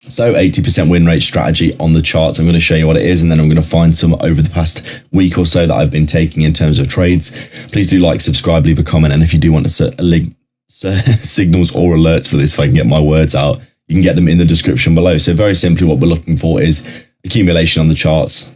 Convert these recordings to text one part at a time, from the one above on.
So 80% win rate strategy on the charts. I'm going to show you what it is, and then I'm going to find some over the past week or so that I've been taking in terms of trades. Please do like, subscribe, leave a comment, and if you do want signals or alerts for this, if I can get my words out, you can get them in the description below. So very simply, what we're looking for is accumulation on the charts,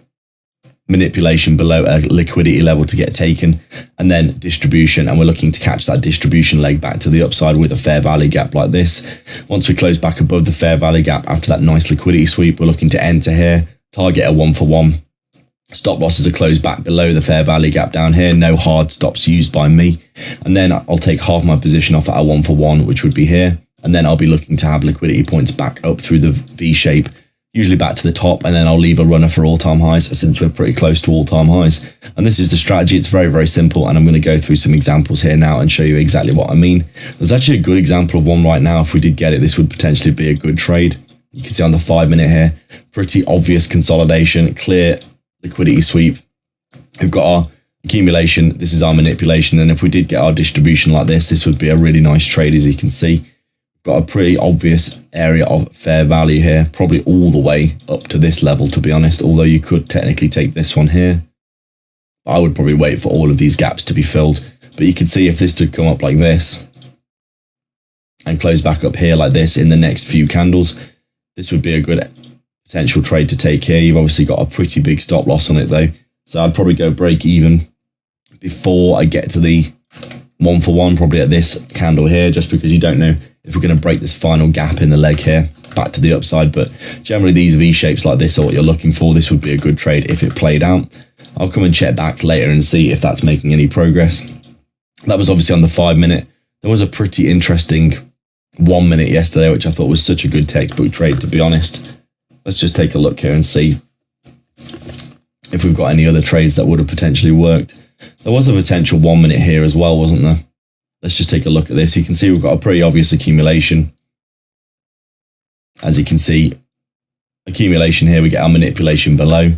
manipulation below a liquidity level to get taken, and then distribution, and we're looking to catch that distribution leg back to the upside with a fair value gap like this. Once we close back above the fair value gap after that nice liquidity sweep, we're looking to enter here, target a 1-for-1. Stop losses are closed back below the fair value gap down here, no hard stops used by me, and then I'll take half my position off at a 1-for-1, which would be here, and then I'll be looking to have liquidity points back up through the V shape, usually back to the top, and then I'll leave a runner for all-time highs since we're pretty close to all-time highs. And this is the strategy. It's very, very simple, and I'm going to go through some examples here now and show you exactly what I mean. There's actually a good example of one right now. If we did get it, this would potentially be a good trade. You can see on the 5-minute here, pretty obvious consolidation, clear liquidity sweep. We've got our accumulation, this is our manipulation, and if we did get our distribution like this would be a really nice trade, as you can see. Got a pretty obvious area of fair value here, probably all the way up to this level, to be honest, although you could technically take this one here. I would probably wait for all of these gaps to be filled, but you can see if this did come up like this and close back up here like this in the next few candles, this would be a good potential trade to take here. You've obviously got a pretty big stop loss on it though, so I'd probably go break even before I get to the 1-for-1, probably at this candle here, just because you don't know if we're going to break this final gap in the leg here back to the upside. But generally these V shapes like this are what you're looking for. This would be a good trade if it played out. I'll come and check back later and see if that's making any progress. That was obviously on the 5-minute. There was a pretty interesting 1-minute yesterday, which I thought was such a good textbook trade, to be honest. Let's just take a look here and see if we've got any other trades that would have potentially worked. There was a potential 1-minute here as well, wasn't there? Let's just take a look at this. You can see we've got a pretty obvious accumulation. As you can see, accumulation here, we get our manipulation below.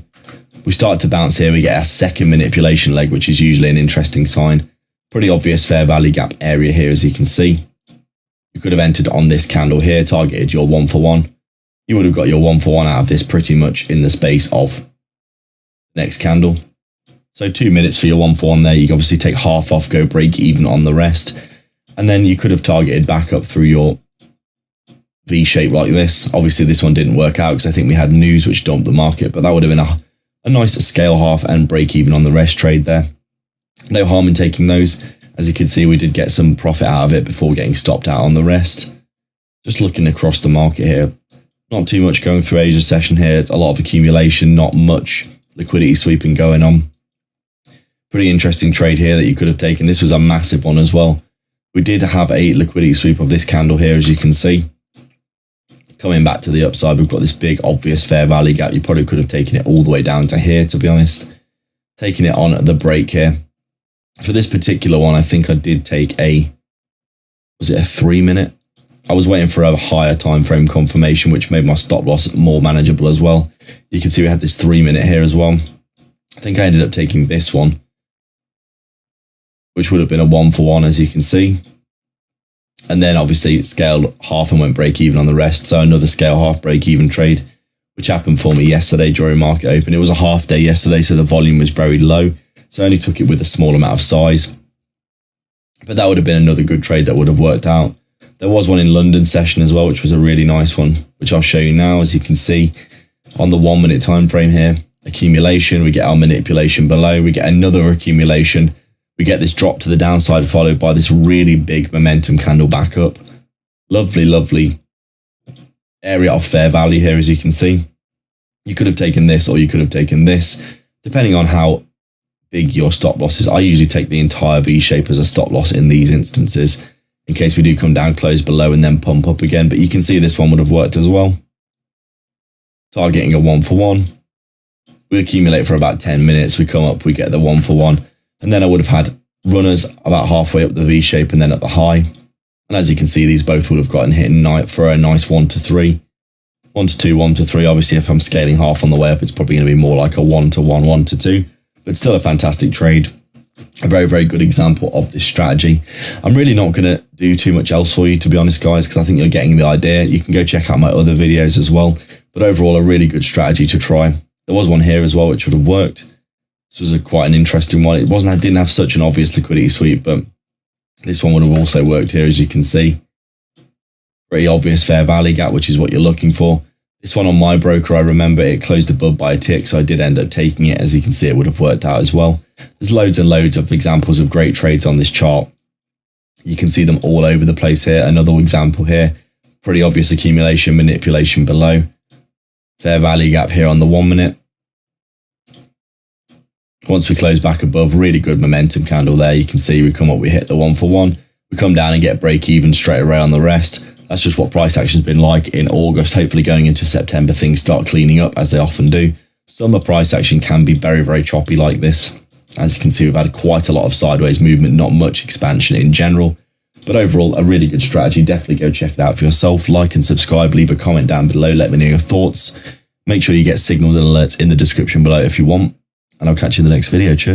We start to bounce here, we get our second manipulation leg, which is usually an interesting sign. Pretty obvious fair value gap area here, as you can see. You could have entered on this candle here, targeted your 1-for-1. You would have got your 1-for-1 out of this pretty much in the space of next candle. So 2 minutes for your 1-for-1 there. You can obviously take half off, go break even on the rest. And then you could have targeted back up through your V shape like this. Obviously this one didn't work out because I think we had news which dumped the market, but that would have been a nice scale half and break even on the rest trade there. No harm in taking those. As you can see, we did get some profit out of it before getting stopped out on the rest. Just looking across the market here, not too much going through Asia session here. A lot of accumulation, not much liquidity sweeping going on. Pretty interesting trade here that you could have taken. This was a massive one as well. We did have a liquidity sweep of this candle here, as you can see. Coming back to the upside, we've got this big obvious fair value gap. You probably could have taken it all the way down to here, to be honest. Taking it on the break here. For this particular one, I think I did take was it a 3-minute? I was waiting for a higher time frame confirmation, which made my stop loss more manageable as well. You can see we had this 3-minute here as well. I think I ended up taking this one, which would have been a 1-for-1, as you can see. And then obviously it scaled half and went break even on the rest. So another scale half break even trade, which happened for me yesterday during market open. It was a half day yesterday, so the volume was very low. So I only took it with a small amount of size. But that would have been another good trade that would have worked out. There was one in London session as well, which was a really nice one, which I'll show you now. As you can see on the 1-minute time frame here, accumulation, we get our manipulation below, we get another accumulation. We get this drop to the downside followed by this really big momentum candle back up. Lovely, lovely area of fair value here, as you can see. You could have taken this or you could have taken this, depending on how big your stop loss is. I usually take the entire V shape as a stop loss in these instances, in case we do come down, close below and then pump up again. But you can see this one would have worked as well. Targeting a 1-for-1. We accumulate for about 10 minutes. We come up, we get the 1-for-1. And then I would have had runners about halfway up the V shape and then at the high. And as you can see, these both would have gotten hit in for a nice 1-to-3. 1-to-2, 1-to-3. Obviously, if I'm scaling half on the way up, it's probably going to be more like a 1-to-1, 1-to-2. But still a fantastic trade. a very, very good example of this strategy. I'm really not going to do too much else for you, to be honest, guys, because I think you're getting the idea. You can go check out my other videos as well. But overall, a really good strategy to try. There was one here as well, which would have worked. This was quite an interesting one. It didn't have such an obvious liquidity sweep, but this one would have also worked here, as you can see. Pretty obvious fair value gap, which is what you're looking for. This one on my broker, I remember it closed above by a tick, so I did end up taking it. As you can see, it would have worked out as well. There's loads and loads of examples of great trades on this chart. You can see them all over the place here. Another example here, pretty obvious accumulation, manipulation below. Fair value gap here on the 1 minute. Once we close back above, really good momentum candle there. You can see we hit the 1 for 1. We come down and get break even straight away on the rest. That's just what price action's been like in August. Hopefully going into September, things start cleaning up as they often do. Summer price action can be very, very choppy like this. As you can see, we've had quite a lot of sideways movement, not much expansion in general. But overall, a really good strategy. Definitely go check it out for yourself. Like and subscribe. Leave a comment down below. Let me know your thoughts. Make sure you get signals and alerts in the description below if you want. And I'll catch you in the next video. Cheers.